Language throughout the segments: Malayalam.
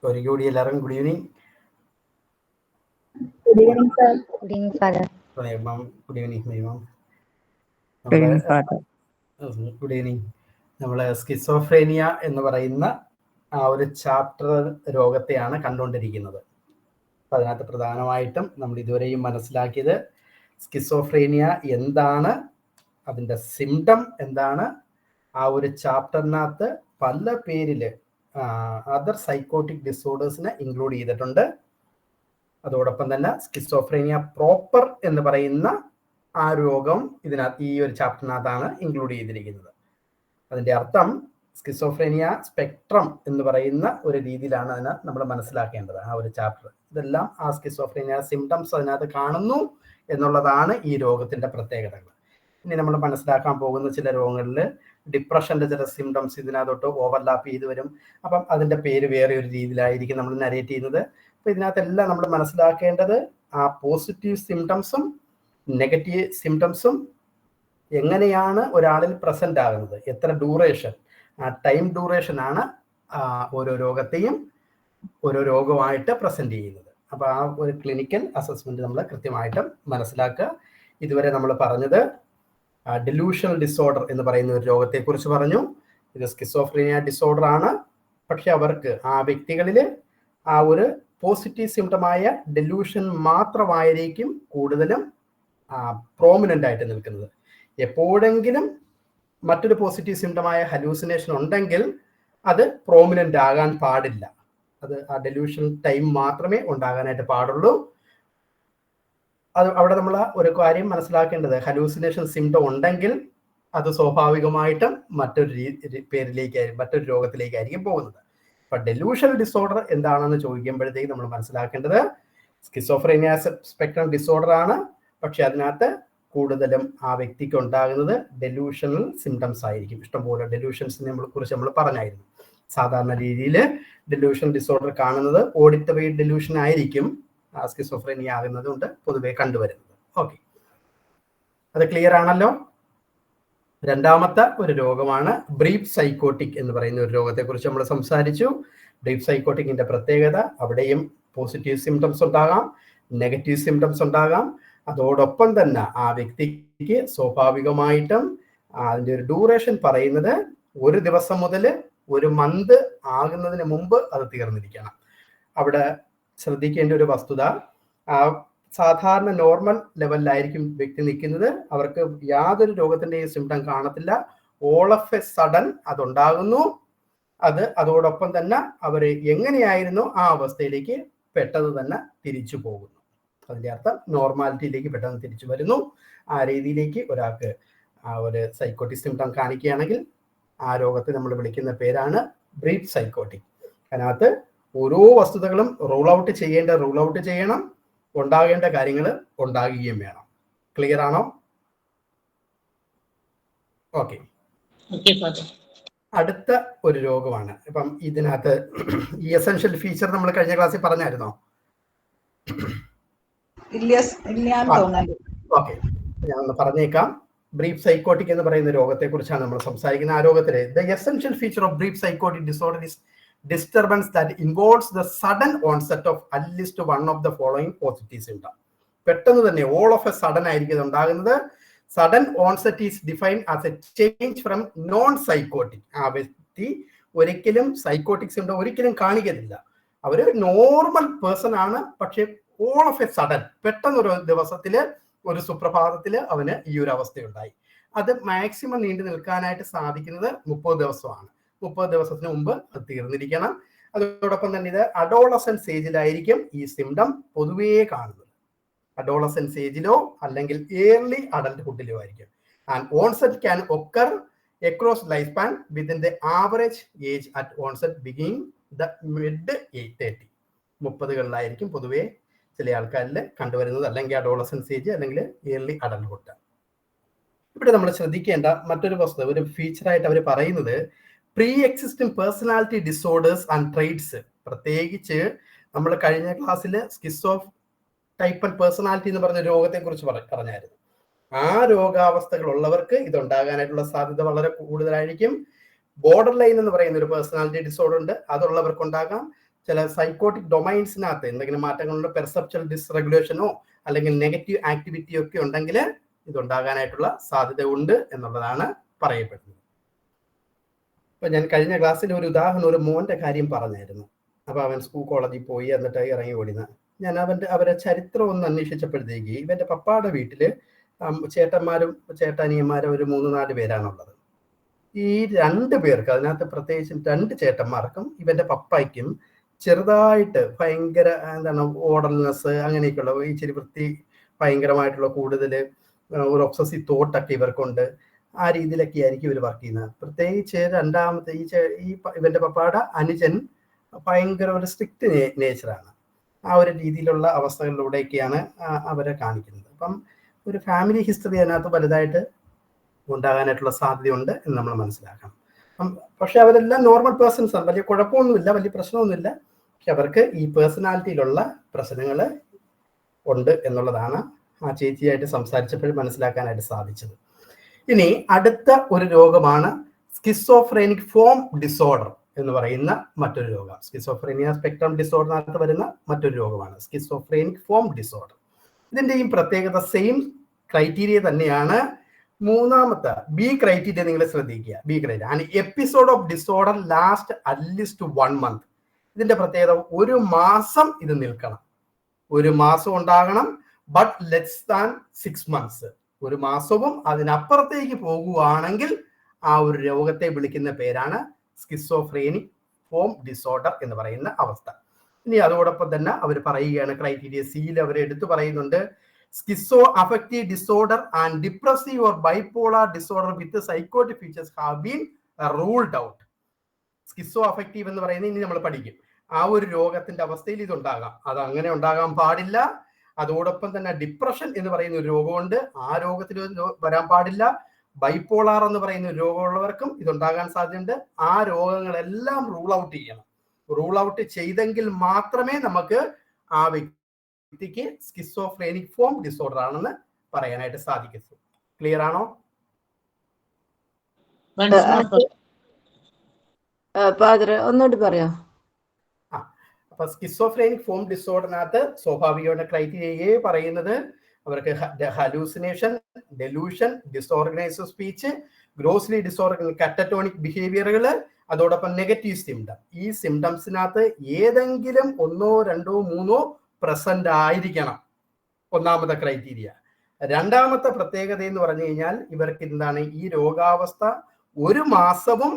Very good. എല്ലാവർക്കും good evening. Good evening sir. Good evening father. Good evening minimum. Good evening. നമ്മൾ സ്കിസോഫ്രേനിയ എന്ന് പറയുന്ന ആ ഒരു ചാപ്റ്റർ രോഗത്തെയാണ് കണ്ടുകൊണ്ടിരിക്കുന്നത്. അപ്പം അതിനകത്ത് പ്രധാനമായിട്ടും നമ്മൾ ഇതുവരെയും മനസ്സിലാക്കിയത് സ്കിസോഫ്രേനിയ എന്താണ്, അതിൻ്റെ സിംറ്റം എന്താണ്. ആ ഒരു ചാപ്റ്ററിനകത്ത് പല പേരിൽ അതർ സൈക്കോട്ടിക് ഡിസോർഡേഴ്സിനെ ഇൻക്ലൂഡ് ചെയ്തിട്ടുണ്ട്. അതോടൊപ്പം തന്നെ സ്കിസോഫ്രേനിയ പ്രോപ്പർ എന്ന് പറയുന്ന ആ രോഗം ഇതിനകത്ത് ഈ ഒരു ചാപ്റ്ററിനകത്താണ് ഇൻക്ലൂഡ് ചെയ്തിരിക്കുന്നത്. അതിൻ്റെ അർത്ഥം സ്കിസോഫ്രേനിയ സ്പെക്ട്രം എന്ന് പറയുന്ന ഒരു രീതിയിലാണ് അതിനെ നമ്മൾ മനസ്സിലാക്കേണ്ടത്. ആ ഒരു ചാപ്റ്റർ ഇതെല്ലാം ആ സ്കിസോഫ്രേനിയ സിംറ്റംസ് അതിനകത്ത് കാണുന്നു എന്നുള്ളതാണ് ഈ രോഗത്തിൻ്റെ പ്രത്യേകതകൾ. ഇനി നമ്മൾ മനസ്സിലാക്കാൻ പോകുന്ന ചില രോഗങ്ങളിൽ ഡിപ്രഷൻ്റെ ചില സിംറ്റംസ് ഇതിനകത്തോട്ട് ഓവർലാപ്പ് ചെയ്ത് വരും. അപ്പം അതിൻ്റെ പേര് വേറെ ഒരു രീതിയിലായിരിക്കും നമ്മൾ നരേറ്റ് ചെയ്യുന്നത്. അപ്പോൾ ഇതിനകത്തെല്ലാം നമ്മൾ മനസ്സിലാക്കേണ്ടത് ആ പോസിറ്റീവ് സിംറ്റംസും നെഗറ്റീവ് സിംറ്റംസും എങ്ങനെയാണ് ഒരാളിൽ പ്രസന്റ് ആകുന്നത്, എത്ര ഡ്യൂറേഷൻ, ആ ടൈം ഡ്യൂറേഷനാണ് ഓരോ രോഗത്തെയും ഓരോ രോഗമായിട്ട് പ്രസന്റ് ചെയ്യുന്നത്. അപ്പോൾ ആ ഒരു ക്ലിനിക്കൽ അസസ്മെന്റ് നമ്മൾ കൃത്യമായിട്ടും മനസ്സിലാക്കുക. ഇതുവരെ നമ്മൾ പറഞ്ഞത് ഡെലൂഷണൽ ഡിസോർഡർ എന്ന് പറയുന്ന ഒരു രോഗത്തെക്കുറിച്ച് പറഞ്ഞു. ഇത് സ്കിസോഫ്രീനിയ ഡിസോർഡർ ആണ്. പക്ഷെ അവർക്ക് ആ വ്യക്തികളിൽ ആ ഒരു പോസിറ്റീവ് സിംറ്റമായ ഡെലൂഷൻ മാത്രമായിരിക്കും കൂടുതലും പ്രോമിനൻ്റ് ആയിട്ട് നിൽക്കുന്നത്. എപ്പോഴെങ്കിലും മറ്റൊരു പോസിറ്റീവ് സിംറ്റമായ ഹലൂസിനേഷൻ ഉണ്ടെങ്കിൽ അത് പ്രോമിനൻ്റ് ആകാൻ പാടില്ല. അത് ആ ഡെലൂഷൻ ടൈം മാത്രമേ ഉണ്ടാകാനായിട്ട് പാടുള്ളൂ. അത് അവിടെ നമ്മൾ ഒരു കാര്യം മനസ്സിലാക്കേണ്ടത്, ഹലൂസിനേഷൻ സിംറ്റം ഉണ്ടെങ്കിൽ അത് സ്വാഭാവികമായിട്ടും മറ്റൊരു മറ്റൊരു രോഗത്തിലേക്കായിരിക്കും പോകുന്നത്. അപ്പം ഡെലൂഷണൽ ഡിസോർഡർ എന്താണെന്ന് ചോദിക്കുമ്പോഴത്തേക്ക് നമ്മൾ മനസ്സിലാക്കേണ്ടത് സ്കിസോഫ്രീനിയ സ്പെക്ട്രം ഡിസോർഡർ ആണ്. പക്ഷെ അതിനകത്ത് കൂടുതലും ആ വ്യക്തിക്ക് ഉണ്ടാകുന്നത് ഡെലൂഷണൽ സിംറ്റംസ് ആയിരിക്കും. ഇഷ്ടംപോലെ ഡെലൂഷൻസിനെ കുറിച്ച് നമ്മൾ പറഞ്ഞായിരുന്നു. സാധാരണ രീതിയിൽ ഡെലൂഷൻ ഡിസോർഡർ കാണുന്നത് ഓഡിറ്ററി ഡെലൂഷൻ ആയിരിക്കും സ്കിസോഫ്രീനിയ ആകുന്നത് കൊണ്ട് പൊതുവെ കണ്ടുവരുന്നത്. ഓക്കെ, അത് ക്ലിയർ ആണല്ലോ. രണ്ടാമത്തെ ഒരു രോഗമാണ് ബ്രീഫ് സൈക്കോട്ടിക് എന്ന് പറയുന്ന ഒരു രോഗത്തെക്കുറിച്ച് നമ്മൾ സംസാരിച്ചു. ബ്രീഫ് സൈക്കോട്ടിക്കിന്റെ പ്രത്യേകത, അവിടെയും പോസിറ്റീവ് സിംറ്റംസ് ഉണ്ടാകാം, നെഗറ്റീവ് സിംറ്റംസ് ഉണ്ടാകാം. അതോടൊപ്പം തന്നെ ആ വ്യക്തിക്ക് സ്വാഭാവികമായിട്ടും അതിൻ്റെ ഒരു ഡ്യൂറേഷൻ പറയുന്നത് ഒരു ദിവസം മുതൽ ഒരു മന്ത് ആകുന്നതിന് മുമ്പ് അത് തീർന്നിരിക്കണം. അവിടെ ശ്രദ്ധിക്കേണ്ട ഒരു വസ്തുത, സാധാരണ നോർമൽ ലെവലിലായിരിക്കും വ്യക്തി നിൽക്കുന്നത്. അവർക്ക് യാതൊരു രോഗത്തിൻ്റെയും സിംറ്റം കാണത്തില്ല. ഓൾ ഓഫ് എ സഡൻ അതുണ്ടാകുന്നു. അതോടൊപ്പം തന്നെ അവർ എങ്ങനെയായിരുന്നു ആ അവസ്ഥയിലേക്ക് പെട്ടെന്ന് തന്നെ തിരിച്ചു പോകുന്നു. അതിൻ്റെ അർത്ഥം നോർമാലിറ്റിയിലേക്ക് പെട്ടെന്ന് തിരിച്ചു വരുന്നു. ആ രീതിയിലേക്ക് ഒരാൾക്ക് ആ ഒരു സൈക്കോട്ടിക് സിംറ്റം കാണിക്കുകയാണെങ്കിൽ ആ രോഗത്തെ നമ്മൾ വിളിക്കുന്ന പേരാണ് ബ്രീഫ് സൈക്കോട്ടിക്. അതിനകത്ത് ഓരോ വസ്തുതകളും റൂൾ ഔട്ട് ചെയ്യണം, ഉണ്ടാകേണ്ട കാര്യങ്ങൾ ഉണ്ടാകുകയും വേണം. ക്ലിയർ ആണോ? ഓക്കെ. അടുത്ത ഒരു രോഗമാണ്. ഇപ്പം ഇതിനകത്ത് ഈ എസെൻഷ്യൽ ഫീച്ചർ നമ്മൾ കഴിഞ്ഞ ക്ലാസ്സിൽ പറഞ്ഞായിരുന്നോ? ഓക്കെ, ഞാൻ ഒന്ന് പറഞ്ഞേക്കാം. ബ്രീഫ് സൈക്കോട്ടിക് എന്ന് പറയുന്ന രോഗത്തെ കുറിച്ചാണ് നമ്മൾ സംസാരിക്കുന്നത്. ആ രോഗത്തിലെ the essential feature of brief psychotic disorder is disturbance that involves the sudden onset of at least one of the following positive symptom. പെട്ടെന്ന് തന്നെ ഓൾ ഓഫ് എ സഡൻ ആയിരിക്കും ഇത് ഉണ്ടാകുന്നത്. Sudden onset is defined as a change from non psychotic. ആ വ്യക്തി ഒരിക്കലും സൈക്കോട്ടിക് സിംറ്റം ഒരിക്കലും കാണിക്കത്തില്ല. അവർ നോർമൽ പേഴ്സൺ ആണ്. പക്ഷെ ഓൾ ഓഫ് എ സഡൻ പെട്ടെന്ന് ഒരു ദിവസത്തില്, ഒരു സുപ്രഭാതത്തില് അവന് ഈ ഒരു അവസ്ഥയുണ്ടായി. അത് മാക്സിമം നീണ്ടു നിൽക്കാനായിട്ട് സാധിക്കുന്നത് 30 ദിവസമാണ്. 30 ദിവസത്തിന് മുമ്പ് അത് തീർന്നിരിക്കണം. അതോടൊപ്പം തന്നെ ഇത് അഡോളസൻസ് ഏജിലായിരിക്കും ഈ സിംറ്റം പൊതുവേ കാണുന്നത്. അഡോളസൻസ് ഏജിലോ അല്ലെങ്കിൽ ഏർലി അഡൽട്ട്ഹുഡിലോ ആയിരിക്കും. And onset can occur across lifespan within the average age at onset beginning the mid 30. 30കളിലായിരിക്കും പൊതുവേ ചില ആൾക്കാരിൽ കണ്ടുവരുന്നത്, അല്ലെങ്കിൽ അഡോളസൻസ് ഏജ് അല്ലെങ്കിൽ ഏർലി അഡൽട്ട്ഹുഡ്. ഇവിടെ നമ്മൾ ശ്രദ്ധിക്കേണ്ട മറ്റൊരു വസ്തുത, ഒരു ഫീച്ചറായിട്ട് അവർ പറയുന്നത് pre existing personality disorders and traits. പ്രത്യേകിച്ച് നമ്മൾ കഴിഞ്ഞ ക്ലാസ്സിൽ സ്കിസോ ടൈപ്പൽ പേഴ്സണാലിറ്റി എന്ന് പറഞ്ഞ രോഗത്തെ കുറിച്ച് പറഞ്ഞായിരുന്നു. ആ രോഗാവസ്ഥകൾ ഉള്ളവർക്ക് ഇതുണ്ടാകാനായിട്ടുള്ള സാധ്യത വളരെ കൂടുതലായിരിക്കും. ബോർഡർ ലൈൻ എന്ന് പറയുന്ന ഒരു പേഴ്സണാലിറ്റി ഡിസോർഡർ ഉണ്ട്, അതുള്ളവർക്കുണ്ടാകാം. ചില സൈക്കോട്ടിക് ഡൊമൈൻസിനകത്ത് എന്തെങ്കിലും മാറ്റങ്ങളുണ്ട്, പെർസെപ്ച്വൽ ഡിസ്റെഗുലേഷനോ അല്ലെങ്കിൽ നെഗറ്റീവ് ആക്ടിവിറ്റിയോ ഒക്കെ ഉണ്ടെങ്കിൽ ഇതുണ്ടാകാനായിട്ടുള്ള സാധ്യത ഉണ്ട് എന്നുള്ളതാണ് പറയപ്പെടുന്നത്. ഇപ്പൊ ഞാൻ കഴിഞ്ഞ ക്ലാസ്സിൽ ഒരു ഉദാഹരണം, ഒരു മോന്റെ കാര്യം പറഞ്ഞായിരുന്നു. അപ്പൊ അവൻ സ്കൂൾ കോളേജിൽ പോയി എന്നിട്ട് ഇറങ്ങി ഓടിന്ന് ഞാൻ അവരെ ചരിത്രം ഒന്ന് അന്വേഷിച്ചപ്പോഴത്തേക്ക് ഇവന്റെ പപ്പായുടെ വീട്ടില് ചേട്ടന്മാരും ചേട്ടാനിയന്മാരും ഒരു 3-4 പേരാണുള്ളത്. ഈ 2 പേർക്ക്, അതിനകത്ത് പ്രത്യേകിച്ചും 2 ചേട്ടന്മാർക്കും ഇവന്റെ പപ്പായ്ക്കും ചെറുതായിട്ട് ഭയങ്കര എന്താണ് ഓർഡർനെസ് അങ്ങനെയൊക്കെയുള്ള ഇച്ചിരി വൃത്തി ഭയങ്കരമായിട്ടുള്ള കൂടുതൽ ഒരു ഒബ്സസീവ് തോട്ടൊക്കെ ഇവർക്കുണ്ട്. ആ രീതിയിലൊക്കെ ആയിരിക്കും ഇവർ വർക്ക് ചെയ്യുന്നത്. പ്രത്യേകിച്ച് രണ്ടാമത്തെ ഈ ഇവന്റെ പപ്പായുടെ അനുജൻ ഭയങ്കര ഒരു സ്ട്രിക്റ്റ് നേച്ചറാണ്. ആ ഒരു രീതിയിലുള്ള അവസ്ഥകളിലൂടെയൊക്കെയാണ് അവരെ കാണിക്കുന്നത്. അപ്പം ഒരു ഫാമിലി ഹിസ്റ്ററി അതിനകത്ത് വലുതായിട്ട് ഉണ്ടാകാനായിട്ടുള്ള സാധ്യതയുണ്ട് എന്ന് നമ്മൾ മനസ്സിലാക്കണം. പക്ഷെ അവരെല്ലാം നോർമൽ പേഴ്സൺസ് ആണ്, വലിയ കുഴപ്പമൊന്നുമില്ല, വലിയ പ്രശ്നമൊന്നുമില്ല. പക്ഷെ അവർക്ക് ഈ പേഴ്സണാലിറ്റിയിലുള്ള പ്രശ്നങ്ങൾ ഉണ്ട് എന്നുള്ളതാണ് ആ ചേച്ചിയായിട്ട് സംസാരിച്ചപ്പോൾ മനസ്സിലാക്കാനായിട്ട് സാധിച്ചത്. ഇനി അടുത്ത ഒരു രോഗമാണ് സ്കിസോഫ്രേനിക് ഫോം ഡിസോർഡർ എന്ന് പറയുന്ന മറ്റൊരു രോഗം. സ്കിസോഫ്രേനിയ സ്പെക്ട്രം ഡിസോർഡറിനകത്ത് വരുന്ന മറ്റൊരു രോഗമാണ് സ്കിസോഫ്രേനിക് ഫോം ഡിസോർഡർ. ഇതിന്റെയും പ്രത്യേകത സെയിം ക്രൈറ്റീരിയ തന്നെയാണ്. മൂന്നാമത്തെ ബി ക്രൈറ്റീരിയ നിങ്ങൾ ശ്രദ്ധിക്കുക. B criteria and episode of disorder last at least 1 month. ഇതിന്റെ പ്രത്യേകത 1 മാസം ഇത് നിൽക്കണം, 1 മാസം ഉണ്ടാകണം. ബട്ട് ലെസ് ദാൻ 6 months, 1 മാസവും അതിനപ്പുറത്തേക്ക് പോകുകയാണെങ്കിൽ ആ ഒരു രോഗത്തെ വിളിക്കുന്ന പേരാണ് സ്കിസോഫ്രേനിക് ഫോം ഡിസോർഡർ എന്ന് പറയുന്ന അവസ്ഥ. ഇനി അതോടൊപ്പം തന്നെ അവർ പറയുകയാണ്, ക്രൈറ്റീരിയ സിയിൽ അവർ എടുത്തു പറയുന്നുണ്ട്, schizo affective disorder and depressive or bipolar disorder with psychotic features have been ruled out. Schizo affective എന്ന് പറയുന്നത് ഇനി നമ്മൾ പഠിക്കും. ആ ഒരു രോഗത്തിന്റെ അവസ്ഥയിൽ ഇതുണ്ടാകാം, അത് അങ്ങനെ ഉണ്ടാകാൻ പാടില്ല. അതോടൊപ്പം തന്നെ ഡിപ്രഷൻ എന്ന് പറയുന്ന ഒരു രോഗമുണ്ട്, ആ രോഗത്തിൽ വരാൻ പാടില്ല. ബൈപോളാർ എന്ന് പറയുന്ന ഒരു രോഗമുള്ളവർക്കും ഇതുണ്ടാകാൻ സാധ്യതയുണ്ട്. ആ രോഗങ്ങളെല്ലാം റൂൾ ഔട്ട് ചെയ്യണം. റൂൾ ഔട്ട് ചെയ്തെങ്കിൽ മാത്രമേ നമുക്ക് ആ വ്യക്തിക്ക് സ്കിസോഫ്രേനിക് ഫോം ഡിസോർഡർ ആണെന്ന് പറയാനായിട്ട് സാധിക്കൂ. ക്ലിയർ ആണോ? ഒന്നുകൂടി പറയാം. അപ്പൊ സ്കിസോഫ്രേനിക് ഫോം ഡിസോർഡറിനകത്ത് സ്വാഭാവികമായ ക്രൈറ്റീരിയയെ പറയുന്നത് അവർക്ക് hallucination, delusion, disorganised speech, grossly disorganised catatonic ബിഹേവിയറുകൾ, അതോടൊപ്പം നെഗറ്റീവ് സിംറ്റം. ഈ സിംറ്റംസിനകത്ത് ഏതെങ്കിലും 1, 2, 3 പ്രസന്റ് ആയിരിക്കണം, ഒന്നാമത്തെ ക്രൈറ്റീരിയ. രണ്ടാമത്തെ പ്രത്യേകത എന്ന് പറഞ്ഞു കഴിഞ്ഞാൽ ഇവർക്ക് എന്താണ്, ഈ രോഗാവസ്ഥ 1 മാസവും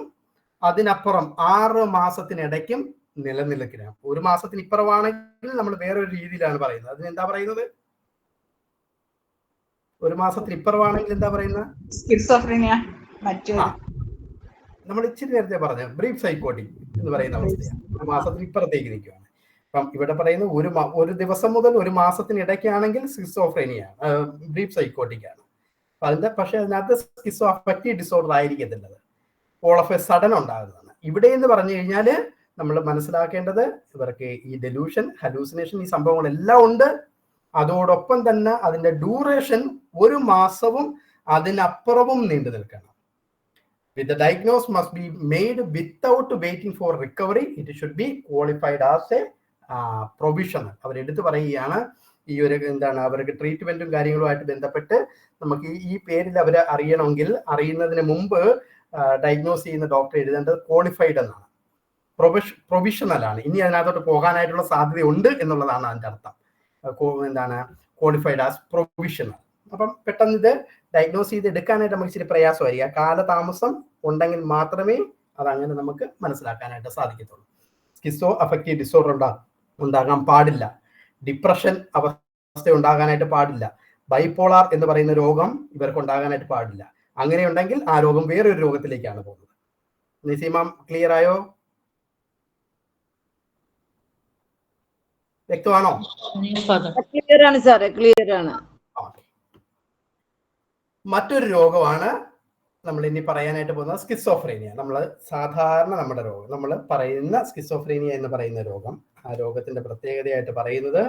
അതിനപ്പുറം 6 മാസത്തിനിടയ്ക്കും നിലനിൽക്കണം. 1 മാസത്തിന് ഇപ്പുറമാണെങ്കിൽ നമ്മൾ വേറൊരു രീതിയിലാണ് പറയുന്നത്. അതിനെന്താ പറയുന്നത്? 1 മാസത്തിന് ഇപ്പുറമാണെങ്കിൽ എന്താ പറയുന്നത്? നമ്മൾ ഇച്ചിരി നേരത്തെ പറഞ്ഞ ബ്രീഫ് സൈക്കോട്ടിക് എന്ന് പറയുന്ന അവസ്ഥയാണ്. 1 മാസത്തിന് ഇപ്പുറത്തേക്ക് നിൽക്കുകയാണ്. അപ്പം ഇവിടെ പറയുന്നത് 1 ദിവസം മുതൽ 1 മാസത്തിന് ഇടയ്ക്കാണെങ്കിൽ സ്കിസോഫ്രേനിയ ബ്രീഫ് സൈക്കോട്ടിക് ആണ്. പക്ഷെ അതിനകത്ത് സ്കിസോ അഫക്റ്റീവ് ഡിസോർഡർ ആയിരിക്കത്തില്ലത്, ഓൾ ഓഫ് എ സഡൻ ഉണ്ടാകുന്നതാണ്. ഇവിടെ എന്ന് പറഞ്ഞു കഴിഞ്ഞാൽ നമ്മൾ മനസ്സിലാക്കേണ്ടത് ഇവർക്ക് ഈ ഡെലൂഷൻ, ഹലൂസിനേഷൻ, ഈ സംഭവങ്ങളെല്ലാം ഉണ്ട്. അതോടൊപ്പം തന്നെ അതിന്റെ ഡ്യൂറേഷൻ 1 മാസവും അതിനപ്പുറവും നീണ്ടു നിൽക്കണം. With the diagnosis must be made without waiting for recovery. It should be qualified as a provisional. അവർ എടുത്തു പറയുകയാണ് ഈ ഒരു എന്താണ് അവർക്ക് ട്രീറ്റ്മെന്റും കാര്യങ്ങളുമായിട്ട് ബന്ധപ്പെട്ട് നമുക്ക് ഈ പേരിൽ അവരെ അറിയണമെങ്കിൽ അറിയുന്നതിന് മുമ്പ് ഡയഗ്നോസ് ചെയ്യുന്ന ഡോക്ടർ എഴുതേണ്ടത് ക്വാളിഫൈഡ് എന്നാണ്, പ്രൊവിഷണൽ ആണ്. ഇനി അതിനകത്തോട്ട് പോകാനായിട്ടുള്ള സാധ്യത ഉണ്ട് എന്നുള്ളതാണ് അതിൻ്റെ അർത്ഥം. എന്താണ് ക്വാളിഫൈഡ് ആസ് പ്രൊവിഷണൽ. അപ്പം പെട്ടെന്ന് ഇത് ഡയഗ്നോസ് ചെയ്ത് എടുക്കാനായിട്ട് നമുക്ക് ഇച്ചിരി പ്രയാസമായിരിക്കും. കാലതാമസം ഉണ്ടെങ്കിൽ മാത്രമേ അതങ്ങനെ നമുക്ക് മനസ്സിലാക്കാനായിട്ട് സാധിക്കത്തുള്ളൂ. സ്കിസോ അഫക്റ്റീവ് ഡിസോർഡർ ഉണ്ടാകാൻ പാടില്ല, ഡിപ്രഷൻ അവസ്ഥ ഉണ്ടാകാനായിട്ട് പാടില്ല, ബൈപോളാർ എന്ന് പറയുന്ന രോഗം ഇവർക്ക് ഉണ്ടാകാനായിട്ട് പാടില്ല. അങ്ങനെ ഉണ്ടെങ്കിൽ ആ രോഗം വേറൊരു രോഗത്തിലേക്കാണ് പോകുന്നത്. നിസീമ ക്ലിയർ ആയോ? വ്യക്തമാണോ? ക്ലിയർ ആണ് സാറേ, ക്ലിയർ ആണ്. മറ്റൊരു രോഗമാണ് നമ്മൾ ഇനി പറയാനായിട്ട് പോകുന്നത് സ്കിസോഫ്രേനിയ. നമ്മൾ സാധാരണ നമ്മുടെ രോഗം നമ്മൾ പറയുന്ന സ്കിസോഫ്രേനിയ എന്ന് പറയുന്ന രോഗം, ആ രോഗത്തിന്റെ പ്രത്യേകതയായിട്ട് പറയുന്നത്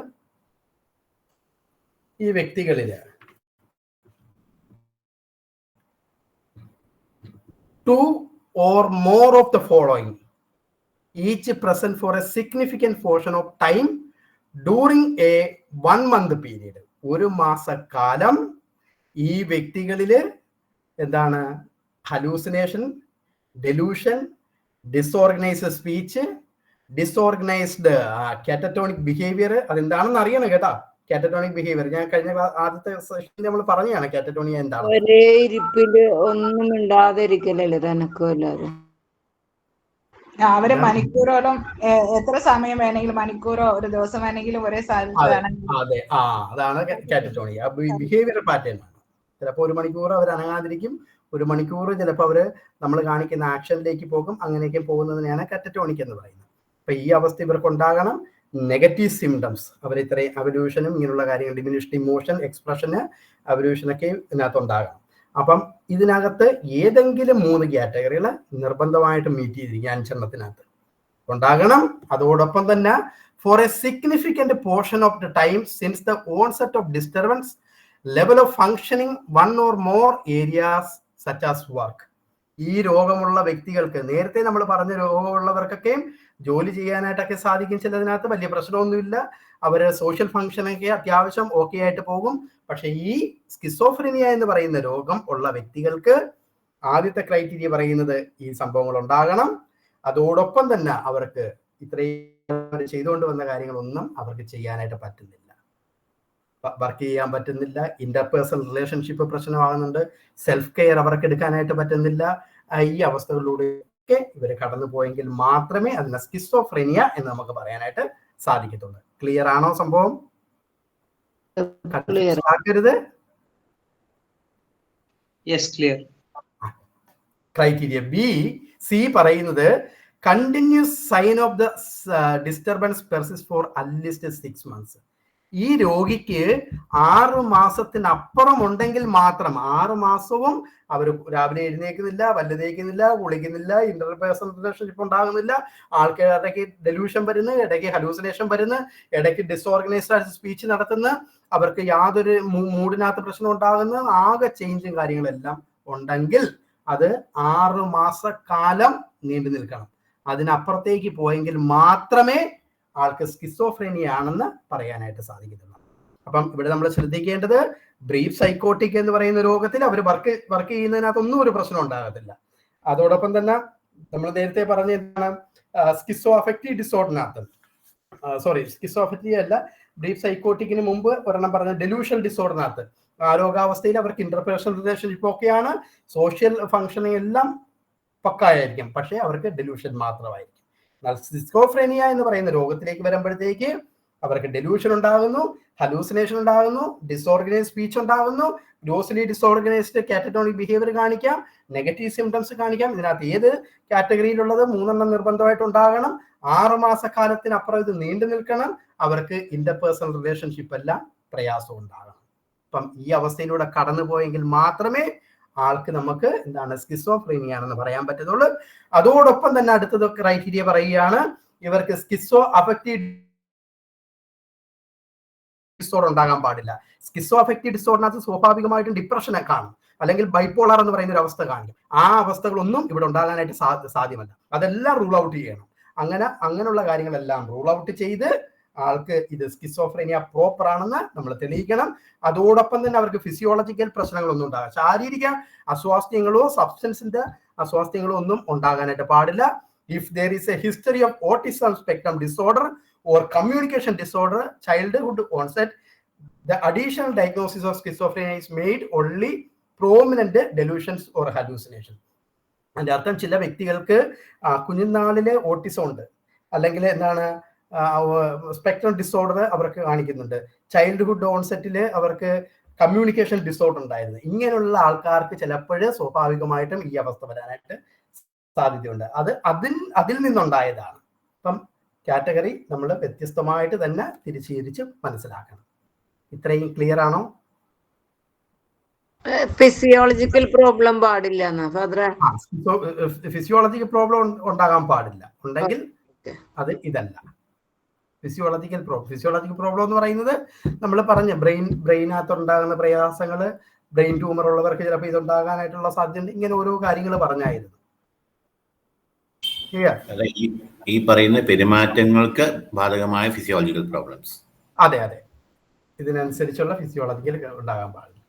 ഈ വ്യക്തികളില് 2 or more of the following each present for a significant portion of time during a 1 month period. ഒരു മാസക്കാലം ഈ വ്യക്തികളില് എന്താണ് hallucination, delusion, disorganised speech, disorganised catatonic behaviour. അതെന്താണെന്ന് അറിയണം കേട്ടാ. കാറ്ററ്റോണിക് ബിഹേവിയർ ഞാൻ കഴിഞ്ഞ ആദ്യത്തെ സെഷനിൽ നമ്മൾ പറഞ്ഞാണ് കാറ്ററ്റോണിയ എന്താണ്. ഒരേ ഇരിപ്പില് ഒന്നും മിണ്ടാതിരിക്കലല്ലേ തനക്കല്ലാതെ. അവര് മണിക്കൂറോളം എത്ര സമയം വേണമെങ്കിലും, മണിക്കൂറോ ഒരു ദിവസം വേണമെങ്കിലും ഒരേ സ്ഥലത്ത് വേണമെങ്കിൽ. അതെ, അതാണ് കാറ്ററ്റോണിയ. ബിഹേവിയർ പാറ്റേൺ ആണ്. ചിലപ്പോൾ 1 മണിക്കൂർ അവർ അനങ്ങാതിരിക്കും, 1 മണിക്കൂർ ചിലപ്പോൾ അവര് നമ്മൾ കാണിക്കുന്ന ആക്ഷനിലേക്ക് പോകും. അങ്ങനെയൊക്കെ പോകുന്നതിനെയാണ് കാറ്ററ്റോണിക് എന്ന് പറയുന്നത്. അപ്പൊ ഈ അവസ്ഥ ഇവർക്ക് ഉണ്ടാകണം. നെഗറ്റീവ് സിംറ്റംസ് അവർ ഇത്രയും അവല്യൂഷനും ഇങ്ങനെയുള്ള കാര്യങ്ങൾ, ഡിമിനിഷ്ഡ് ഇമോഷൻ, എക്സ്പ്രഷന്, അവല്യൂഷനൊക്കെ ഇതിനകത്ത് ഉണ്ടാകണം. അപ്പം ഇതിനകത്ത് ഏതെങ്കിലും 3 കാറ്റഗറികൾ നിർബന്ധമായിട്ട് മീറ്റ് ചെയ്തിരിക്കുക 5 എണ്ണത്തിനകത്ത് ഉണ്ടാകണം. അതോടൊപ്പം തന്നെ for a significant portion of the time since the onset of disturbance level of functioning 1 or more areas such as work. ഈ രോഗമുള്ള വ്യക്തികൾക്ക്, നേരത്തെ നമ്മൾ പറഞ്ഞ രോഗമുള്ളവർക്കൊക്കെ ജോലി ചെയ്യാനായിട്ടൊക്കെ സാധിക്കും. ചിലതിനകത്ത് വലിയ പ്രശ്നമൊന്നുമില്ല, അവര് സോഷ്യൽ ഫങ്ഷനൊക്കെ അത്യാവശ്യം ഓക്കെ ആയിട്ട് പോകും. പക്ഷെ ഈ സ്കിസോഫ്രീനിയ എന്ന് പറയുന്ന രോഗം ഉള്ള വ്യക്തികൾക്ക് ആദ്യത്തെ ക്രൈറ്റീരിയ പറയുന്നത് ഈ സംഭവങ്ങൾ ഉണ്ടാകണം. അതോടൊപ്പം തന്നെ അവർക്ക് ഇത്രയും ചെയ്തുകൊണ്ട് വന്ന കാര്യങ്ങളൊന്നും അവർക്ക് ചെയ്യാനായിട്ട് പറ്റുന്നില്ല, വർക്ക് ചെയ്യാൻ പറ്റുന്നില്ല, ഇന്റർപേഴ്സണൽ റിലേഷൻഷിപ്പ് പ്രശ്നമാകുന്നുണ്ട്, സെൽഫ് കെയർ അവർക്ക് എടുക്കാനായിട്ട് പറ്റുന്നില്ല. ഈ അവസ്ഥകളിലൂടെയൊക്കെ ഇവർ കടന്നു പോയെങ്കിൽ മാത്രമേ അതിനെ സ്കിസോഫ്രീനിയ എന്ന് നമുക്ക് പറയാനായിട്ട് സാധിക്കത്തുള്ളൂ. ക്ലിയർ ആണോ സംഭവം? ആക്കരുത്. ക്രൈറ്റീരിയ ബി സി പറയുന്നത് continuous sign of the disturbance persist for at least 6 months. ഈ രോഗിക്ക് 6 മാസത്തിനപ്പുറം ഉണ്ടെങ്കിൽ മാത്രം, 6 മാസവും അവർ രാവിലെ എഴുന്നേക്കുന്നില്ല, വല്ല തേക്കുന്നില്ല, കുളിക്കുന്നില്ല, ഇന്റർപേഴ്സണൽ റിലേഷൻഷിപ്പ് ഉണ്ടാകുന്നില്ല, ആൾക്കാരുടെ ഇടയ്ക്ക് ഡെലൂഷൻ വരുന്നു, ഇടയ്ക്ക് ഹലൂസിനേഷൻ വരുന്നു, ഇടയ്ക്ക് ഡിസോർഗനൈസ്ഡ് സ്പീച്ച് നടത്തുന്നു, അവർക്ക് യാതൊരു മൂഡിനകത്ത് പ്രശ്നം ഉണ്ടാകുന്നു, ആകെ ചേഞ്ചും കാര്യങ്ങളെല്ലാം ഉണ്ടെങ്കിൽ അത് 6 മാസക്കാലം നീണ്ടു നിൽക്കണം. അതിനപ്പുറത്തേക്ക് പോയെങ്കിൽ മാത്രമേ ആൾക്ക് സ്കിസോഫ്രീനിയ ആണെന്ന് പറയാനായിട്ട് സാധിക്കത്തുള്ളൂ. അപ്പം ഇവിടെ നമ്മൾ ശ്രദ്ധിക്കേണ്ടത് ബ്രീഫ് സൈക്കോട്ടിക് എന്ന് പറയുന്ന രോഗത്തിൽ അവർ വർക്ക് ചെയ്യുന്നതിനകത്തൊന്നും ഒരു പ്രശ്നം ഉണ്ടാകത്തില്ല. അതോടൊപ്പം തന്നെ നമ്മൾ നേരത്തെ പറഞ്ഞ എന്താണ് സ്കിസോ അഫക്റ്റീവ് ഡിസോർഡറിനകത്ത്, സ്കിസോ അഫക്റ്റീവ് അല്ല, ബ്രീഫ് സൈക്കോട്ടിക്കിന് മുമ്പ് ഒരെണ്ണം പറഞ്ഞ ഡെലൂഷൻ ഡിസോർഡറിനകത്ത് ആ രോഗാവസ്ഥയിൽ അവർക്ക് ഇന്റർപേഴ്സണൽ റിലേഷൻഷിപ്പ് ഒക്കെയാണ്, സോഷ്യൽ ഫങ്ഷനിങ് എല്ലാം പക്കായിരിക്കും, പക്ഷേ അവർക്ക് ഡെലൂഷൻ മാത്രമായിരിക്കും. സ്കിസോഫ്രീനിയ എന്ന് പറയുന്ന രോഗത്തിലേക്ക് വരുമ്പോഴത്തേക്ക് അവർക്ക് ഡെലൂഷൻ ഉണ്ടാകുന്നു, ഹലൂസിനേഷൻ ഉണ്ടാകുന്നു, ഡിസോർഗനൈസ്ഡ് സ്പീച്ച് ഉണ്ടാകുന്നു, ഗ്രോസ്ലി ഡിസോർഗനൈസ്ഡ് കാറ്ററ്റോണിക് ബിഹേവിയർ കാണിക്കാം, നെഗറ്റീവ് സിംറ്റംസ് കാണിക്കാം. ഇതിനകത്ത് ഏത് കാറ്റഗറിയിലുള്ളത് 3 എണ്ണം നിർബന്ധമായിട്ട് ഉണ്ടാകണം. 6 മാസക്കാലത്തിനപ്പുറം ഇത് നീണ്ടു നിൽക്കണം. അവർക്ക് ഇന്റർപേഴ്സണൽ റിലേഷൻഷിപ്പ് എല്ലാം പ്രയാസം ഉണ്ടാകണം. അപ്പം ഈ അവസ്ഥയിലൂടെ കടന്നു പോയെങ്കിൽ മാത്രമേ ആൾക്ക് നമുക്ക് എന്താണ് സ്കിസോഫ്രീനിയ ആണെന്ന് പറയാൻ പറ്റത്തുള്ളൂ. അതോടൊപ്പം തന്നെ അടുത്തത് ക്രൈറ്റീരിയ പറയുകയാണ്, ഇവർക്ക് സ്കിസോ അഫക്റ്റീവ് ഡിസോർഡർ ഉണ്ടാകാൻ പാടില്ല. സ്കിസോ അഫക്റ്റീവ് ഡിസോർഡറിനകത്ത് സ്വാഭാവികമായിട്ടും ഡിപ്രഷനെ കാണും, അല്ലെങ്കിൽ ബൈപ്പോളർ എന്ന് പറയുന്ന ഒരു അവസ്ഥ കാണിക്കും. ആ അവസ്ഥകളൊന്നും ഇവിടെ ഉണ്ടാകാനായിട്ട് സാധ്യമല്ല. അതെല്ലാം റൂൾ ഔട്ട് ചെയ്യണം. അങ്ങനെയുള്ള കാര്യങ്ങളെല്ലാം റൂൾ ഔട്ട് ചെയ്ത് ആൾക്ക് ഇത് സ്കിസോഫ്രീനിയ പ്രോപ്പർ ആണെന്ന് നമ്മൾ തെളിയിക്കണം. അതോടൊപ്പം തന്നെ അവർക്ക് ഫിസിയോളജിക്കൽ പ്രശ്നങ്ങളൊന്നും ഉണ്ടാകാം, ശാരീരിക അസ്വാസ്ഥ്യങ്ങളോ സബ്സ്റ്റൻസിന്റെ അസ്വാസ്ഥ്യങ്ങളോ ഒന്നും ഉണ്ടാകാനായിട്ട് പാടില്ല. If there is A history of autism spectrum disorder or communication disorder, childhood onset, the additional diagnosis of schizophrenia is made only prominent delusions or hallucination. അതിന്റെ അർത്ഥം ചില വ്യക്തികൾക്ക് കുഞ്ഞുനാളിലെ ഓട്ടിസം ഉണ്ട്, അല്ലെങ്കിൽ എന്താണ് സ്പെക്ട്രം ഡിസോർഡർ അവർക്ക് കാണിക്കുന്നുണ്ട്, ചൈൽഡ്ഹുഡ് ഓൺസെറ്റില് അവർക്ക് കമ്മ്യൂണിക്കേഷൻ ഡിസോർഡർ ഉണ്ടായിരുന്നു. ഇങ്ങനെയുള്ള ആൾക്കാർക്ക് ചിലപ്പോഴ് സ്വാഭാവികമായിട്ടും ഈ അവസ്ഥ വരാനായിട്ട് സാധ്യതയുണ്ട്. അതിൽ നിന്നുണ്ടായതാണ്. അപ്പം കാറ്റഗറി നമ്മൾ വ്യത്യസ്തമായിട്ട് തന്നെ തിരിച്ച് മനസ്സിലാക്കണം. ഇത്രയും ക്ലിയർ ആണോ? ഫിസിയോളജിക്കൽ പ്രോബ്ലം പാടില്ല. ഫിസിയോളജിക്കൽ പ്രോബ്ലം ഉണ്ടാകാൻ പാടില്ല. ഉണ്ടെങ്കിൽ അത് ഇതല്ല. ഫിസിയോളജിക്കൽ പ്രോബ്ലം എന്ന് പറയുന്നത് നമ്മൾ പറഞ്ഞ ബ്രെയിനകത്ത് ഉണ്ടാകുന്ന പ്രയാസങ്ങൾ, ബ്രെയിൻ ട്യൂമർ ഉള്ളവർക്ക് ചിലപ്പോൾ ഇതുണ്ടാകാനായിട്ടുള്ള സാധ്യത, ഇങ്ങനെ ഓരോ കാര്യങ്ങൾ പറഞ്ഞായിരുന്നു. ഈ പറയുന്ന പെരുമാറ്റങ്ങൾക്ക് ബാധകമായ ഫിസിയോളജിക്കൽ പ്രോബ്ലംസ്. അതെ അതെ, ഇതിനനുസരിച്ചുള്ള ഫിസിയോളജിക്കൽ ഉണ്ടാകാൻ പാടില്ല.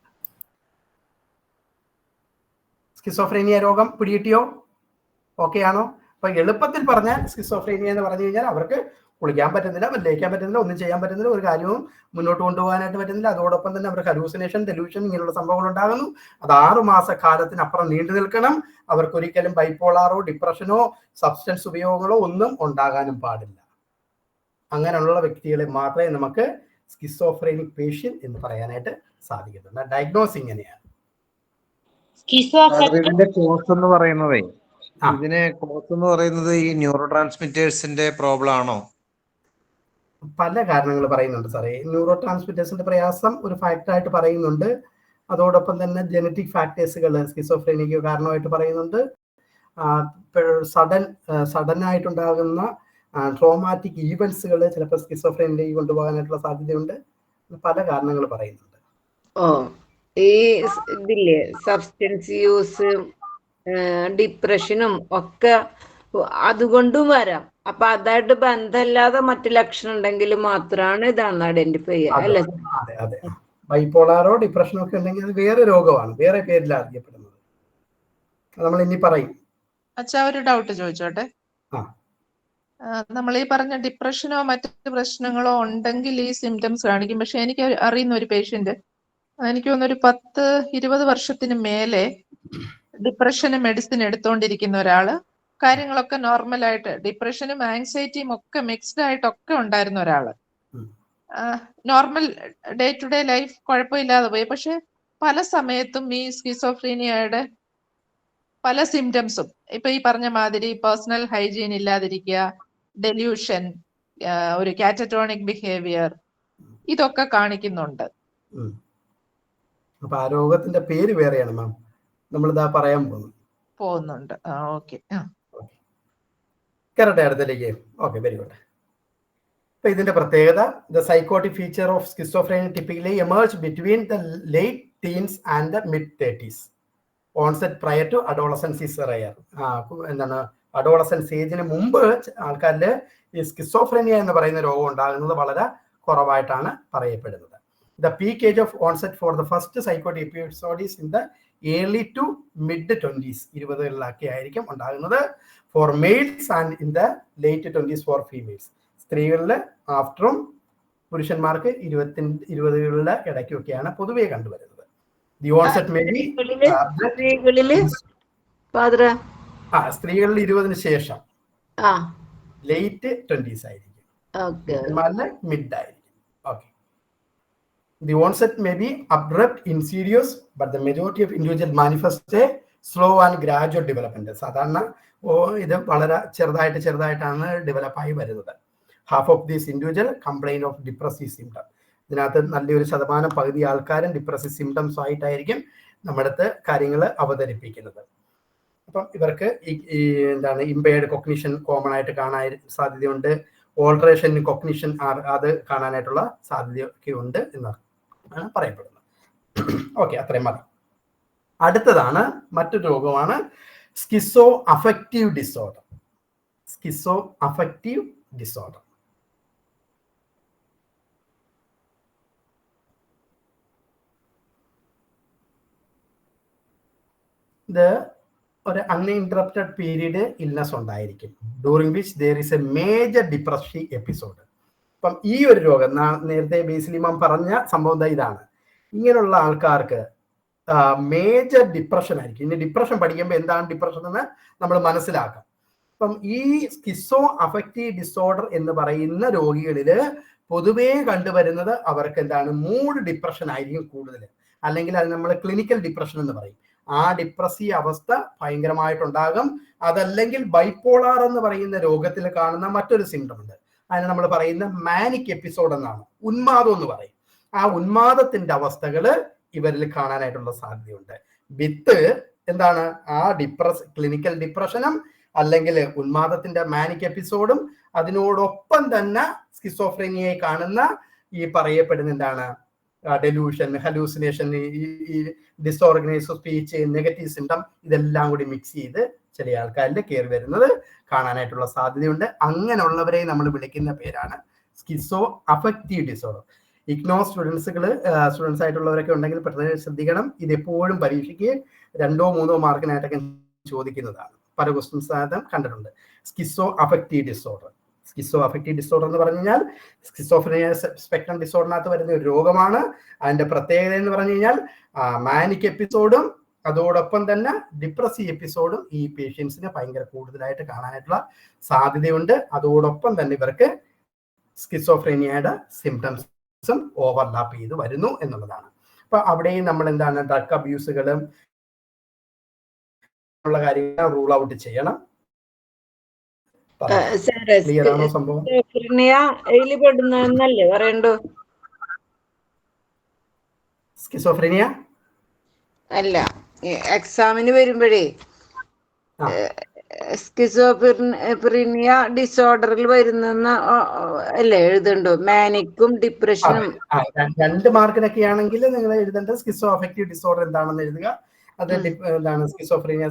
സ്കിസോഫ്രീനിയ രോഗം പിടികിട്ടിയോ? ഓക്കെ ആണോ? അപ്പൊ എളുപ്പത്തിൽ പറഞ്ഞാൽ സ്കിസോഫ്രീനിയ എന്ന് പറഞ്ഞു കഴിഞ്ഞാൽ അവർക്ക് കുളിക്കാൻ പറ്റുന്നില്ല, വല്ലിക്കാൻ പറ്റുന്നില്ല, ഒന്നും ചെയ്യാൻ പറ്റുന്നില്ല, ഒരു കാര്യവും മുന്നോട്ട് കൊണ്ടുപോകാനായിട്ട് പറ്റുന്നില്ല. അതോടൊപ്പം തന്നെ അവർക്ക് ഹലൂസിനേഷൻ, ഡെലൂഷൻ ഇങ്ങനെയുള്ള സംഭവങ്ങൾ ഉണ്ടാകുന്നു. അത് 6 മാസക്കാലത്തിനപ്പുറം നീണ്ടു നിൽക്കണം. അവർക്കൊരിക്കലും ബൈപ്പോളാറോ ഡിപ്രഷനോ സബ്സ്റ്റൻസ് ഉപയോഗങ്ങളോ ഒന്നും ഉണ്ടാകാനും പാടില്ല. അങ്ങനെയുള്ള വ്യക്തികളെ മാത്രമേ നമുക്ക് സ്കിസോഫ്രീനിക് പേഷ്യന്റ് എന്ന് പറയാനായിട്ട് സാധിക്കുന്നുണ്ട്. ഡയഗ്നോസ് ഇങ്ങനെയാണ്. ഇതിന്റെ കോസ് എന്ന് പറയുന്നത് ഈ ന്യൂറോ ട്രാൻസ്മിറ്റേഴ്സിന്റെ പ്രോബ്ലം ആണോ? പല കാരണങ്ങൾ പറയുന്നുണ്ട് സാറേ. ന്യൂറോ ട്രാൻസ്മിറ്റേഴ്സിന്റെ പ്രയാസം ഒരു ഫാക്ടറായിട്ട് പറയുന്നുണ്ട്. അതോടൊപ്പം തന്നെ ജനറ്റിക് ഫാക്ടേഴ്സുകൾ സ്കിസോഫ്രീനിക്ക് കാരണമായിട്ട് പറയുന്നുണ്ട്. സഡൻ ആയിട്ടുണ്ടാകുന്ന ട്രോമാറ്റിക് ഈവൻസുകൾ ചിലപ്പോൾ സ്കിസോഫ്രീനിലേക്ക് കൊണ്ടുപോകാനായിട്ടുള്ള സാധ്യതയുണ്ട്. പല കാരണങ്ങൾ പറയുന്നുണ്ട്. ഈ ഇതില്ലേ സബ്സ്റ്റൻസ് യൂസ്, ഡിപ്രഷനും ഒക്കെ അതുകൊണ്ടും വരാം. അപ്പൊ അതായിട്ട് ബന്ധമില്ലാതെ മറ്റു ലക്ഷണം ഉണ്ടെങ്കിൽ മാത്രമാണ് ഇതാണ് ഐഡന്റിഫൈ ചെയ്യുക, അല്ലേ? അതെ അതെ, ബൈപ്പോളാറോ ഡിപ്രഷനോ ഒക്കെ ഉണ്ടെങ്കിൽ അത് വേറെ രോഗമാണ്, വേറെ പേരിലാണ് അറിയപ്പെടുന്നത്. നമ്മൾ ഇനി പറയും. അച്ഛാ, ഒരു ഡൗട്ട് ചോദിച്ചോട്ടെ. നമ്മൾ ഈ പറഞ്ഞ ഡിപ്രഷനോ മറ്റു പ്രശ്നങ്ങളോ ഉണ്ടെങ്കിൽ ഈ സിംറ്റംസ് കാണിക്കും. പക്ഷെ എനിക്ക് അറിയുന്ന ഒരു പേഷ്യന്റ്, എനിക്ക് തോന്നുന്നു ഒരു 10-20 വർഷത്തിന് മേലെ ഡിപ്രഷന് മെഡിസിൻ എടുത്തോണ്ടിരിക്കുന്ന ഒരാള്, കാര്യങ്ങളൊക്കെ നോർമലായിട്ട്, ഡിപ്രഷനും ആങ്സൈറ്റിയും ഒക്കെ മിക്സ്ഡ് ആയിട്ടൊക്കെ ഉണ്ടായിരുന്ന ഒരാള്, normal day to day life കുഴപ്പമില്ലാതെ പോയി. പക്ഷെ പല സമയത്തും ഈ സ്കിസോഫ്രീനിയയുടെ പല സിംറ്റംസും, ഇപ്പൊ ഈ പറഞ്ഞ മാതിരി പേഴ്സണൽ ഹൈജീൻ ഇല്ലാതിരിക്കുക, ഡെല്യൂഷൻ, ഒരു കാറ്ററ്റോണിക് ബിഹേവിയർ, ഇതൊക്കെ കാണിക്കുന്നുണ്ട്. അപ്പൊ ആ രോഗത്തിന്റെ പേര് വേറെയാണ് മാം, നമ്മളിതാ പറയാൻ പോകുന്നുണ്ട്. Okay, correct. അടുത്തേക്ക്. Okay, very good. അപ്പൊ ഇതിന്റെ പ്രത്യേകത, the psychotic feature of schizophrenia typically emerge between the late teens and the mid 30s. Onset prior to adolescence is rare. എന്താണ്, അഡോളസൻസ് ഏജിന് മുമ്പ് ആൾക്കാരിൽ ഈ സ്കിസോഫ്രീനിയ എന്ന് പറയുന്ന രോഗം ഉണ്ടാകുന്നത് വളരെ കുറവായിട്ടാണ് പറയപ്പെടുന്നത്. The peak age of onset for the first psychotic episode is in the early to mid 20s. 20കളിലൊക്കെ ആയിരിക്കും ഉണ്ടാകുന്നത് for males and in the late 20s for females. സ്ത്രീകളിൽ ആഫ്റ്ററും പുരുഷന്മാർക്ക് 20കളുടെ ഇടയ്ക്കൊക്കെയാണ് പൊതുവെ കണ്ടുവരുന്നത്. The onset may be സ്ത്രീകളിൽ 20-ന് ശേഷം ലേറ്റ് 20s ആയിരിക്കും, പുരുഷന്മാരിൽ മിഡ് ആയിരിക്കും. Okay. The onset may be abrupt, insidious, but the majority of individuals manifest a slow and gradual development. സാധാരണ ഇത് വളരെ ചെറുതായിട്ടാണ് ഡെവലപ്പ് ആയി വരുന്നത്. Half of these individual complain of depressive symptom. ഇതിനകത്ത് നല്ലൊരു ശതമാനം, പകുതി ആൾക്കാരും ഡിപ്രസീവ് സിംറ്റംസ് ആയിട്ടായിരിക്കും നമ്മുടെ അടുത്ത് കാര്യങ്ങൾ അവതരിപ്പിക്കുന്നത്. അപ്പം ഇവർക്ക് ഈ എന്താണ്, ഇമ്പയർഡ് കൊഗ്നിഷൻ കോമൺ ആയിട്ട് കാണാൻ സാധ്യതയുണ്ട്. ഓൾട്ടറേഷൻ ഇൻ കൊഗ്നിഷൻ അത് കാണാനായിട്ടുള്ള സാധ്യതയൊക്കെ ഉണ്ട് എന്നാണ് പറയപ്പെടുന്നത്. ഓക്കെ, അത്രയും മതി. അടുത്തതാണ് മറ്റൊരു രോഗമാണ് schizo affective disorder. Schizo affective disorder ഇത് ഒരു അൺഇൻറ്ററപ്റ്റഡ് പീരീഡ് ഇൽനെസ് ഉണ്ടായിരിക്കും, during which there is A major depressive episode. അപ്പം ഈ ഒരു രോഗം നേരത്തെ ബേസിലിമാം പറഞ്ഞ സംഭവം ഇതാണ്. ഇങ്ങനെയുള്ള ആൾക്കാർക്ക് മേജർ ഡിപ്രഷൻ ആയിരിക്കും. ഇനി ഡിപ്രഷൻ പഠിക്കുമ്പോൾ എന്താണ് ഡിപ്രഷൻ എന്ന് നമ്മൾ മനസ്സിലാക്കാം. അപ്പം ഈ സ്കിസോ അഫക്റ്റീവ് ഡിസോർഡർ എന്ന് പറയുന്ന രോഗികളിൽ പൊതുവേ കണ്ടുവരുന്നത് അവർക്ക് എന്താണ്, മൂഡ് ഡിപ്രഷൻ ആയിരിക്കും കൂടുതൽ, അല്ലെങ്കിൽ അത് നമ്മൾ ക്ലിനിക്കൽ ഡിപ്രഷൻ എന്ന് പറയും. ആ ഡിപ്രസീവ് അവസ്ഥ ഭയങ്കരമായിട്ടുണ്ടാകും. അതല്ലെങ്കിൽ ബൈപ്പോളാർ എന്ന് പറയുന്ന രോഗത്തിൽ കാണുന്ന മറ്റൊരു സിംറ്റം ഉണ്ട്, അതിന് നമ്മൾ പറയുന്ന മാനിക് എപ്പിസോഡ് എന്നാണ്, ഉന്മാദം എന്ന് പറയും. ആ ഉന്മാദത്തിന്റെ അവസ്ഥകൾ ഇവരിൽ കാണാനായിട്ടുള്ള സാധ്യതയുണ്ട്. വിത്ത് എന്താണ്, ആ ക്ലിനിക്കൽ ഡിപ്രഷനും അല്ലെങ്കിൽ ഉന്മാദത്തിന്റെ മാനിക് എപ്പിസോഡും അതിനോടൊപ്പം തന്നെ സ്കിസോഫ്രീനിയയെ കാണുന്ന ഈ പറയപ്പെടുന്ന എന്താണ്, ഡെലൂഷൻ, ഹലൂസിനേഷൻ, ഈ ഡിസോർഗനൈസ് സ്പീച്ച്, നെഗറ്റീവ് സിംറ്റം, ഇതെല്ലാം കൂടി മിക്സ് ചെയ്ത് ചില ആൾക്കാരിൽ കയറി വരുന്നത് കാണാനായിട്ടുള്ള സാധ്യതയുണ്ട്. അങ്ങനെയുള്ളവരെ നമ്മൾ വിളിക്കുന്ന പേരാണ് schizo affective disorder. IGNOU students ആയിട്ടുള്ളവരൊക്കെ ഉണ്ടെങ്കിൽ പ്രത്യേകം ശ്രദ്ധിക്കണം. ഇത് എപ്പോഴും പരീക്ഷയ്ക്ക് 2 or 3 മാർക്കിനായിട്ടൊക്കെ ചോദിക്കുന്നതാണ്. പല ക്വസ്റ്റ്യൻസ് കണ്ടിട്ടുണ്ട്. Schizo affective disorder. Schizo affective disorder എന്ന് പറഞ്ഞു കഴിഞ്ഞാൽ സ്കിസോഫ്രീനിയ സ്പെക്ട്രം ഡിസോർഡറിനകത്ത് വരുന്ന ഒരു രോഗമാണ്. അതിന്റെ പ്രത്യേകത എന്ന് പറഞ്ഞു കഴിഞ്ഞാൽ മാനിക് എപ്പിസോഡും അതോടൊപ്പം തന്നെ ഡിപ്രസീവ് എപ്പിസോഡും ഈ പേഷ്യൻസിന് ഭയങ്കര കൂടുതലായിട്ട് കാണാനായിട്ടുള്ള സാധ്യതയുണ്ട്. അതോടൊപ്പം തന്നെ ഇവർക്ക് സ്കിസോഫ്രീനിയയുടെ സിംറ്റംസും ഓവർലാപ്പ് ചെയ്ത് വരുന്നു എന്നുള്ളതാണ്. അപ്പൊ അവിടെയും നമ്മൾ എന്താണ് ഡ്രഗ് അബ്യൂസുകളും ഉള്ള കാര്യങ്ങൾ റൂൾ ഔട്ട് ചെയ്യണം. ക്ലിയർ ആണോ സംഭവം? സ്കിസോഫ്രീനിയ അല്ല, എക്സാമിന് വരുമ്പോഴേ സ്കിസോഫ്രീനിയ ഡിസോർഡറിൽ വരുന്ന അല്ലേ എഴുതണ്ടോ? മാനിക്കും ഡിപ്രഷനും 2 മാർക്കിനൊക്കെ ആണെങ്കിൽ നിങ്ങൾ എഴുതേണ്ടത് സ്കിസോ അഫക്റ്റീവ് ഡിസോർഡർ എന്താണെന്ന് എഴുതുക. അത് എന്താണ് സ്കിസോഫ്രീനിയ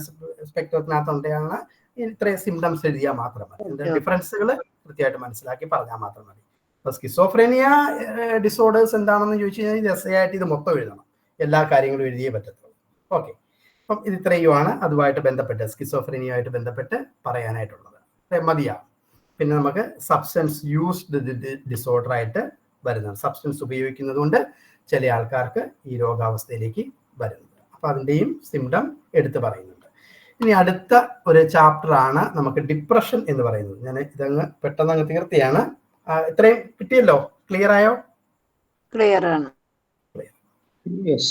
സ്പെക്ട്രത്തിനകത്തുണ്ടാണ് ഇത്രയും സിംറ്റംസ് എഴുതിയാൽ മാത്രം മതി. ഡിഫറൻസുകൾ കൃത്യമായിട്ട് മനസ്സിലാക്കി പറഞ്ഞാൽ മാത്രം മതി. അപ്പൊ സ്കിസോഫ്രീനിയ ഡിസോർഡേഴ്സ് എന്താണെന്ന് ചോദിച്ചു കഴിഞ്ഞാൽ ഇത് എസ്സേ ആയിട്ട് ഇത് മൊത്തം എഴുതണം. എല്ലാ കാര്യങ്ങളും എഴുതിയേ പറ്റത്തുള്ളൂ. ഓക്കെ, അപ്പം ഇത് ഇത്രയുമാണ് അതുമായിട്ട് ബന്ധപ്പെട്ട് സ്കിസോഫ്രീനിയുമായിട്ട് ബന്ധപ്പെട്ട് പറയാനായിട്ടുള്ളത്. മതിയാവും. പിന്നെ നമുക്ക് സബ്സ്റ്റൻസ് യൂസ്ഡ് ഡിസോർഡർ ആയിട്ട് വരുന്നത്. സബ്സ്റ്റൻസ് ഉപയോഗിക്കുന്നത് കൊണ്ട് ചില ആൾക്കാർക്ക് ഈ രോഗാവസ്ഥയിലേക്ക് വരുന്നത്. അപ്പൊ അതിൻ്റെയും സിംറ്റം എടുത്ത് പറയുന്നുണ്ട്. ഇനി അടുത്ത ഒരു ചാപ്റ്റർ ആണ് നമുക്ക് ഡിപ്രഷൻ എന്ന് പറയുന്നത്. ഞാൻ ഇതങ്ങ് പെട്ടെന്ന് അങ്ങ് തീർത്തിയാണ്. ഇത്രയും കിട്ടിയല്ലോ? ക്ലിയർ ആയോ? ക്ലിയർ ആണ്. Yes.